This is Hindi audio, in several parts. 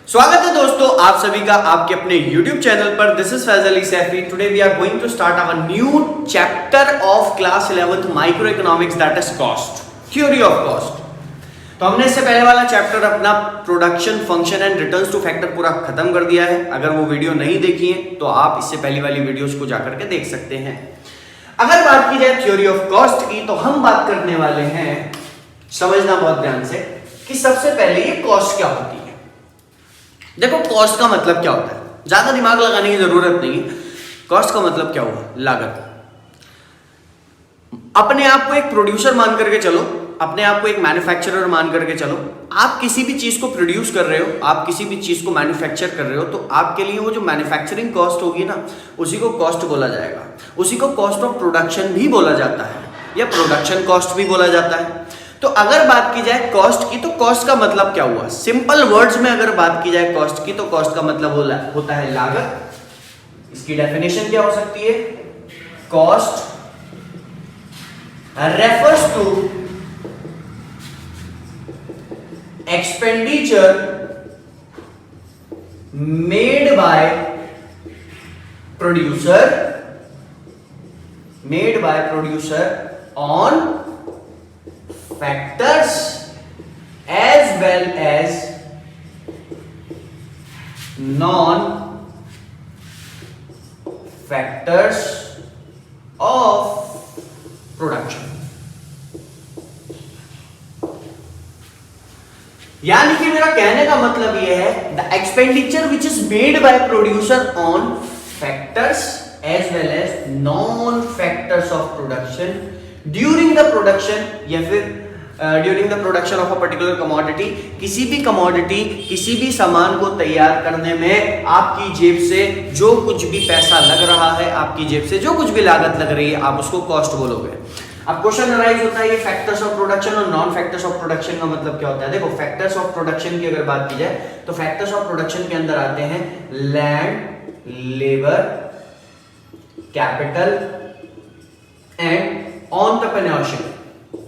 स्वागत है दोस्तों आप सभी का आपके अपने YouTube चैनल पर। This is Faizal Ali Saifi. Today we are going to start our new chapter of class 11th micro economics, that is cost, theory of cost. तो हमने इससे पहले वाला चैप्टर अपना production function and returns to factor पूरा खत्म कर दिया है। अगर वो वीडियो नहीं देखी है तो आप इससे पहली वाली वीडियोस को जाकर के देख सकते हैं। अगर बात की जाए थ्योरी ऑफ कॉस्ट की तो हम बात करने वाले हैं, समझना बहुत ध्यान से, कि सबसे पहले ये कॉस्ट क्या होती है। देखो कॉस्ट का मतलब क्या होता है, ज्यादा दिमाग लगाने की जरूरत नहीं। कॉस्ट का मतलब क्या हुआ? लागत। अपने आप को एक प्रोड्यूसर मान करके चलो, अपने आप को एक मैन्युफैक्चरर मान करके चलो। आप किसी भी चीज को प्रोड्यूस कर रहे हो, आप किसी भी चीज को मैन्युफैक्चर कर रहे हो, तो आपके लिए वो जो मैन्युफैक्चरिंग कॉस्ट होगी ना, उसी को कॉस्ट बोला जाएगा। उसी को कॉस्ट ऑफ प्रोडक्शन भी बोला जाता है या प्रोडक्शन कॉस्ट भी बोला जाता है। तो अगर बात की जाए कॉस्ट की, तो कॉस्ट का मतलब क्या हुआ? सिंपल वर्ड्स में अगर बात की जाए कॉस्ट की, तो कॉस्ट का मतलब होता है लागत। इसकी डेफिनेशन क्या हो सकती है? Cost refers to expenditure made by producer on factors as well as non factors of production। यानी कि मेरा कहने का मतलब यह है, the expenditure which is made by producer on factors as well as non factors of production during the production, या फिर during the production of a particular commodity. किसी भी कमोडिटी, किसी भी सामान को तैयार करने में आपकी जेब से जो कुछ भी पैसा लग रहा है, आपकी जेब से जो कुछ भी लागत लग रही है, आप उसको कॉस्ट बोलोगे। अब क्वेश्चन अराइज होता है ये फैक्टर्स ऑफ प्रोडक्शन और नॉन फैक्टर्स ऑफ प्रोडक्शन का मतलब क्या होता है। देखो फैक्टर्स ऑफ प्रोडक्शन की अगर बात की जाए तो फैक्टर्स ऑफ प्रोडक्शन के अंदर आते हैं land, labour, capital and entrepreneurship.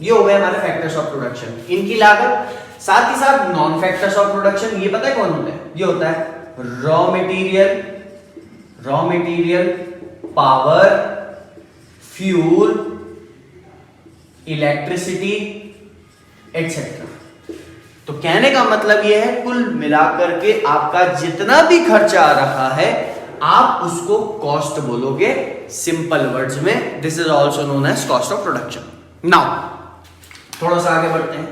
ये हो गए हमारे फैक्टर्स ऑफ प्रोडक्शन, इनकी लागत। साथ ही साथ नॉन फैक्टर्स ऑफ प्रोडक्शन, ये पता है कौन होता है? ये होता है raw material, power, fuel, electricity etcetera. तो कहने का मतलब यह है कुल मिलाकर के आपका जितना भी खर्चा आ रहा है आप उसको कॉस्ट बोलोगे सिंपल वर्ड्स में। This is also known as cost of production. Now थोड़ा सा आगे बढ़ते हैं।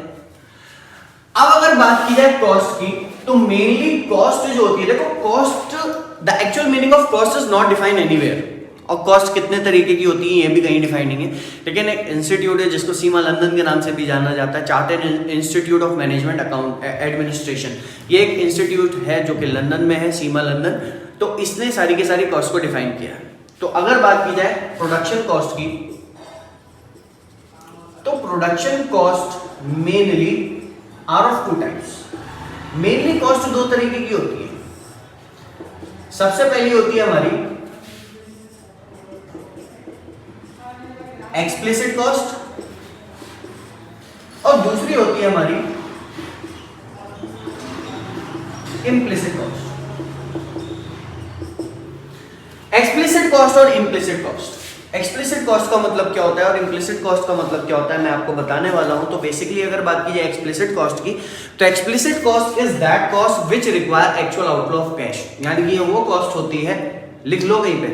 अब अगर बात की जाए कॉस्ट की, तो मेनली कॉस्ट जो होती है, देखो cost, the actual meaning of cost is not defined anywhere. और कॉस्ट कितने तरीके की होती है ये भी कहीं डिफाइंड नहीं है, लेकिन एक इंस्टीट्यूट है जिसको सीमा लंदन के नाम से भी जाना जाता है, chartered institute of management account administration. ये एक इंस्टीट्यूट है जो कि लंदन में है, सीमा लंदन। तो इसने सारी की सारी कॉस्ट को डिफाइन किया है। तो अगर बात की जाए प्रोडक्शन कॉस्ट की, तो production cost mainly are of two types. Mainly cost दो तरीके की होती है। सबसे पहली होती है हमारी एक्सप्लिसिट कॉस्ट और दूसरी होती है हमारी इम्प्लिसिट कॉस्ट। एक्सप्लिसिट कॉस्ट और इम्प्लिसिट कॉस्ट। एक्सप्लिसिट कॉस्ट का मतलब क्या होता है और इम्प्लिसिट कॉस्ट का मतलब क्या होता है मैं आपको बताने वाला हूं। तो बेसिकली अगर बात की जाए एक्सप्लिसिट कॉस्ट की, तो explicit cost is that cost which require actual outflow of cash. यानी कि वो कॉस्ट होती है, लिख लो कहीं पे,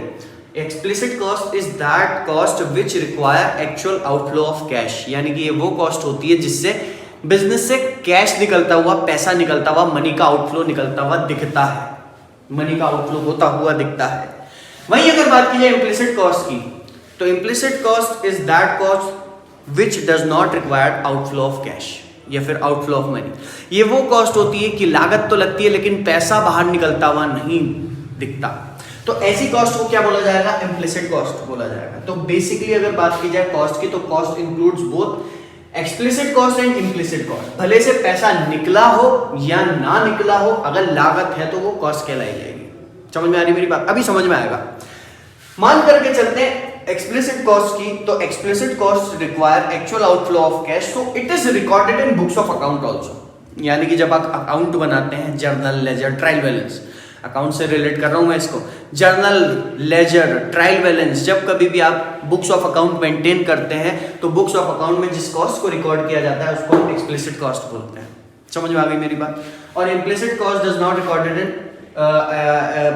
explicit cost is that cost which require actual outflow of cash. यानी कि ये वो कॉस्ट होती है जिससे बिजनेस से कैश निकलता हुआ, पैसा निकलता हुआ, मनी का आउटफ्लो निकलता हुआ दिखता है, मनी का आउटफ्लो होता हुआ दिखता है। वहीं अगर बात की जाए इम्प्लिसिट कॉस्ट की, तो implicit cost is that cost which does not require outflow of cash या फिर आउटफ्लो ऑफ मनी। ये वो कॉस्ट होती है कि लागत तो लगती है लेकिन पैसा बाहर निकलता हुआ नहीं दिखता। तो ऐसी कॉस्ट को क्या बोला जाएगा? इम्प्लिसिट कॉस्ट बोला जाएगा। तो बेसिकली अगर बात की जाए कॉस्ट की, तो cost includes both explicit cost and implicit cost. भले से पैसा निकला हो या ना निकला हो, अगर लागत है तो वो कॉस्ट कहलाई जाएगी। समझ में आ रही मेरी बात? अभी समझ में आएगा। मान करके चलते हैं एक्सप्लिसिट कॉस्ट की, तो explicit cost require actual outflow of cash, so it is recorded in books of account also. यानी कि जब आप अकाउंट बनाते हैं, journal, ledger, trial balance, account से रिलेट कर रहा हूं मैं इसको, जर्नल, लेजर, ट्रायल बैलेंस, जब कभी भी आप बुक्स ऑफ अकाउंट मेंटेन करते हैं तो बुक्स ऑफ अकाउंट में जिस कॉस्ट को रिकॉर्ड किया जाता है उसको हम एक्सप्लिसिट कॉस्ट बोलते हैं। समझ में आ गई मेरी बात? और implicit cost does not recorded in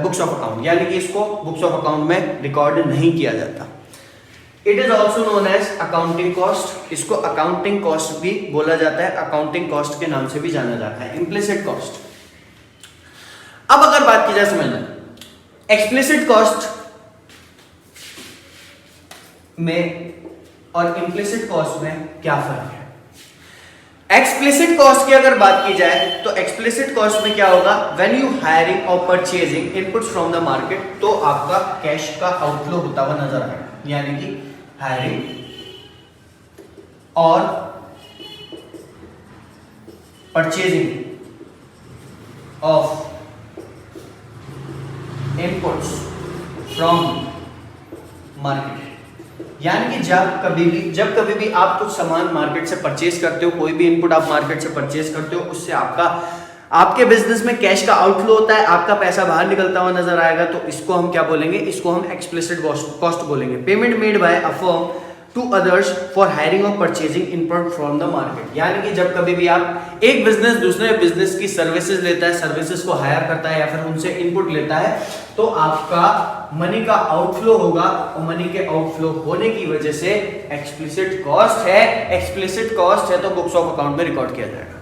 books of account, यानी कि इसको बुक्स ऑफ अकाउंट में रिकॉर्ड नहीं किया जाता। It is also known as accounting cost, इसको अकाउंटिंग कॉस्ट भी बोला जाता है, अकाउंटिंग कॉस्ट के नाम से भी जाना जाता है, इम्प्लिसिट कॉस्ट। अब अगर बात की जाए समझना एक्सप्लिसिट कॉस्ट में और इम्प्लिसिट कॉस्ट में क्या फर्क है। एक्सप्लिसिट कॉस्ट की अगर बात की जाए तो एक्सप्लिसिट कॉस्ट में क्या होगा, व्हेन यू हायरिंग और purchasing inputs from the market, तो आपका कैश का आउटफ्लो होता हुआ नजर आएगा, यानी कि हायरिंग और purchasing of inputs from market, यानी कि जब कभी भी आप कुछ सामान मार्केट से परचेज करते हो, कोई भी इनपुट आप मार्केट से परचेज करते हो, उससे आपके बिजनेस में कैश का आउटफ्लो होता है, आपका पैसा बाहर निकलता हुआ नजर आएगा, तो इसको हम क्या बोलेंगे, इसको हम एक्सप्लिसिट कॉस्ट बोलेंगे। Payment made by a firm to others for hiring और purchasing input from the market, यानी कि जब कभी भी आप एक बिजनेस दूसरे बिजनेस की सर्विसेज लेता है, सर्विसेज को हायर करता है या फिर उनसे इनपुट लेता है, तो आपका मनी का आउटफ्लो होगा और मनी के आउटफ्लो होने की वजह से एक्सप्लिसिट कॉस्ट है। एक्सप्लिसिट कॉस्ट है तो बुक्स ऑफ अकाउंट में रिकॉर्ड किया जाएगा।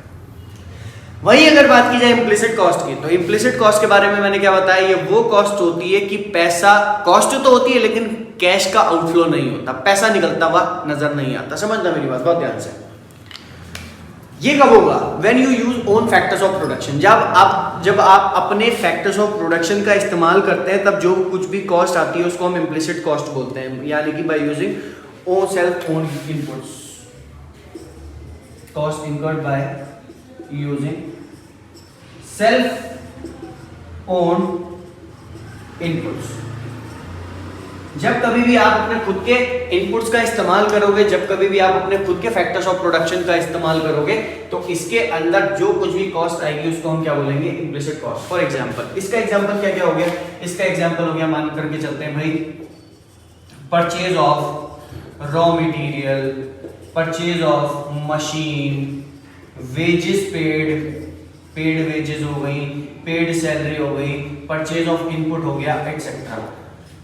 वही अगर बात की जाए इम्प्लिसिट कॉस्ट की, तो इम्प्लिसिट कॉस्ट के बारे में मैंने क्या बताया, ये वो कॉस्ट होती है कि पैसा, कॉस्ट तो होती है लेकिन कैश का आउटफ्लो नहीं होता, पैसा निकलता हुआ नजर नहीं आता। समझना मेरी बात बहुत ध्यान से। ये कब होगा, when you use own factors of production, जब आप अपने फैक्टर्स ऑफ प्रोडक्शन का इस्तेमाल करते हैं, तब जो कुछ भी कॉस्ट आती है उसको हम इम्प्लिसिट कॉस्ट बोलते हैं, यानी कि by using own self own inputs, cost incurred by using self own inputs. जब कभी भी आप अपने खुद के इनपुट्स का इस्तेमाल करोगे, जब कभी भी आप अपने खुद के फैक्टर्स ऑफ प्रोडक्शन का इस्तेमाल करोगे, तो इसके अंदर जो कुछ भी कॉस्ट आएगी उसको हम क्या बोलेंगे, इम्प्लिसिट कॉस्ट। फॉर एग्जांपल, इसका एग्जांपल क्या क्या हो गया, इसका एग्जांपल हो गया, मान करके चलते हैं भाई, purchase of raw material, purchase of machine, wages paid wages हो गई, पेड सैलरी हो गई, परचेज ऑफ इनपुट हो गया, एटसेट्रा।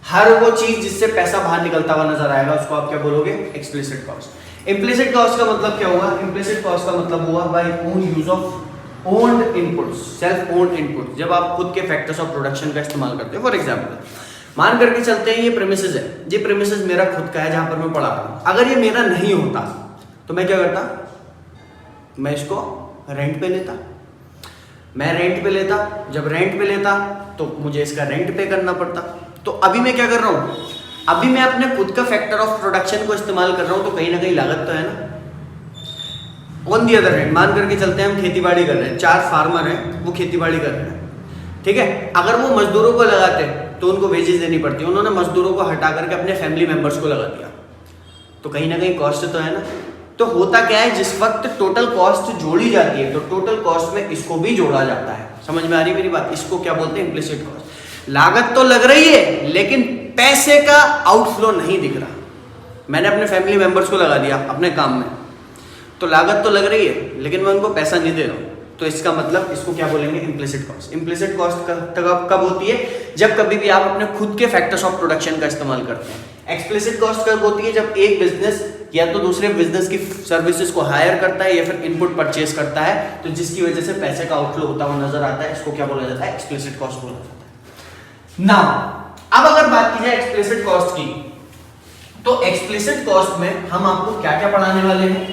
हर वो चीज जिससे पैसा बाहर निकलता हुआ नजर आएगा उसको आप क्या बोलोगे, एक्सप्लिसिट कॉस्ट। इम्प्लिसिट कॉस्ट का मतलब क्या हुआ, इम्प्लिसिट कॉस्ट का मतलब हुआ by own use of owned inputs, self owned input, जब आप खुद के फैक्टर्स ऑफ प्रोडक्शन का इस्तेमाल करते हो। फॉर एग्जांपल, मान करके चलते हैं ये प्रेमिसेस है, ये प्रेमिसेस मेरा खुद का है जहां पर मैं पढ़ा रहा हूं, अगर ये मेरा नहीं होता तो मैं क्या करता, मैं इसको रेंट पे लेता, मैं रेंट पे लेता, जब रेंट पे लेता तो मुझे इसका रेंट पे करना पड़ता। तो अभी मैं क्या कर रहा हूं, अभी मैं अपने खुद का फैक्टर ऑफ प्रोडक्शन को इस्तेमाल कर रहा हूं, तो कहीं ना कहीं लागत तो है ना। ऑन दी अदर हैंड, मान करके चलते हैं हम खेती बाड़ी कर रहे हैं, 4 फार्मर हैं, वो खेती बाड़ी कर रहे हैं, ठीक है, अगर वो मजदूरों को लगाते तो उनको वेजेस देनी पड़ती, उन्होंने मजदूरों को हटा करके अपने फैमिली मेंबर्स को लगा दिया, तो कहीं ना कहीं कॉस्ट तो है ना। तो होता क्या है, जिस वक्त टोटल कॉस्ट जोड़ी जाती है तो टोटल कॉस्ट में इसको भी जोड़ा जाता है। समझ में आ रही मेरी बात, इसको क्या बोलते हैं, इम्प्लिसिट कॉस्ट। लागत तो लग रही है लेकिन पैसे का आउटफ्लो नहीं दिख रहा, मैंने अपने फैमिली मेंबर्स को लगा दिया अपने काम में, तो लागत तो लग रही है लेकिन मैं उनको पैसा नहीं दे रहा हूं, तो इसका मतलब इसको क्या बोलेंगे, इम्प्लिसिट कॉस्ट। इम्प्लिसिट कॉस्ट कब होती है, जब कभी भी आप अपने खुद के फैक्टर्स ऑफ प्रोडक्शन का इस्तेमाल करते हैं। एक्सप्लिसिट कॉस्ट कब होती है, जब एक बिजनेस या तो दूसरे बिजनेस की सर्विसेज को हायर करता है या फिर इनपुट परचेज करता है, तो जिसकी वजह से पैसे का आउटफ्लो होता हुआ नजर आता है, इसको क्या बोला जाता है, एक्सप्लिसिट कॉस्ट बोला जाता है। नाउ अब अगर बात की जाए एक्सप्लिसिट कॉस्ट की, तो एक्सप्लिसिट कॉस्ट में हम आपको क्या क्या पढ़ाने वाले हैं,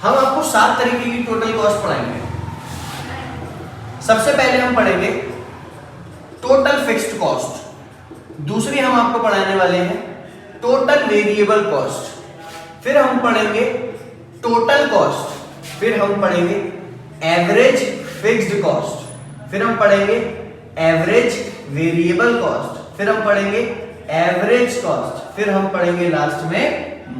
हम आपको 7 तरीके की टोटल कॉस्ट पढ़ाएंगे। सबसे पहले हम पढ़ेंगे टोटल फिक्स्ड कॉस्ट, दूसरी हम आपको पढ़ाने वाले हैं टोटल वेरिएबल कॉस्ट, फिर हम पढ़ेंगे टोटल कॉस्ट, फिर हम पढ़ेंगे एवरेज फिक्स्ड कॉस्ट, फिर हम पढ़ेंगे एवरेज वेरिएबल कॉस्ट, फिर हम पढ़ेंगे एवरेज कॉस्ट, फिर हम पढ़ेंगे लास्ट में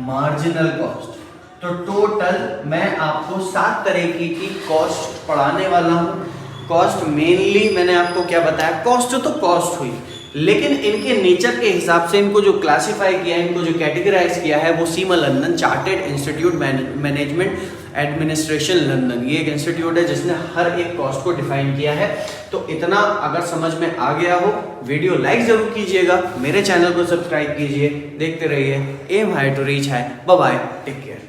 मार्जिनल कॉस्ट। तो टोटल मैं आपको 7 तरीके की कॉस्ट पढ़ाने वाला हूँ। कॉस्ट मेनली मैंने आपको क्या बताया, कॉस्ट तो कॉस्ट हुई, लेकिन इनके नेचर के हिसाब से इनको जो क्लासिफाई किया है, इनको जो कैटेगराइज किया है वो CIMA London chartered institute management administration London, ये एक इंस्टीट्यूट है जिसने हर एक कॉस्ट को डिफाइन किया है। तो इतना अगर समझ में आ गया हो, वीडियो लाइक जरूर कीजिएगा, मेरे चैनल को सब्सक्राइब कीजिए, देखते रहिए aim high to reach high. Bye bye, take care.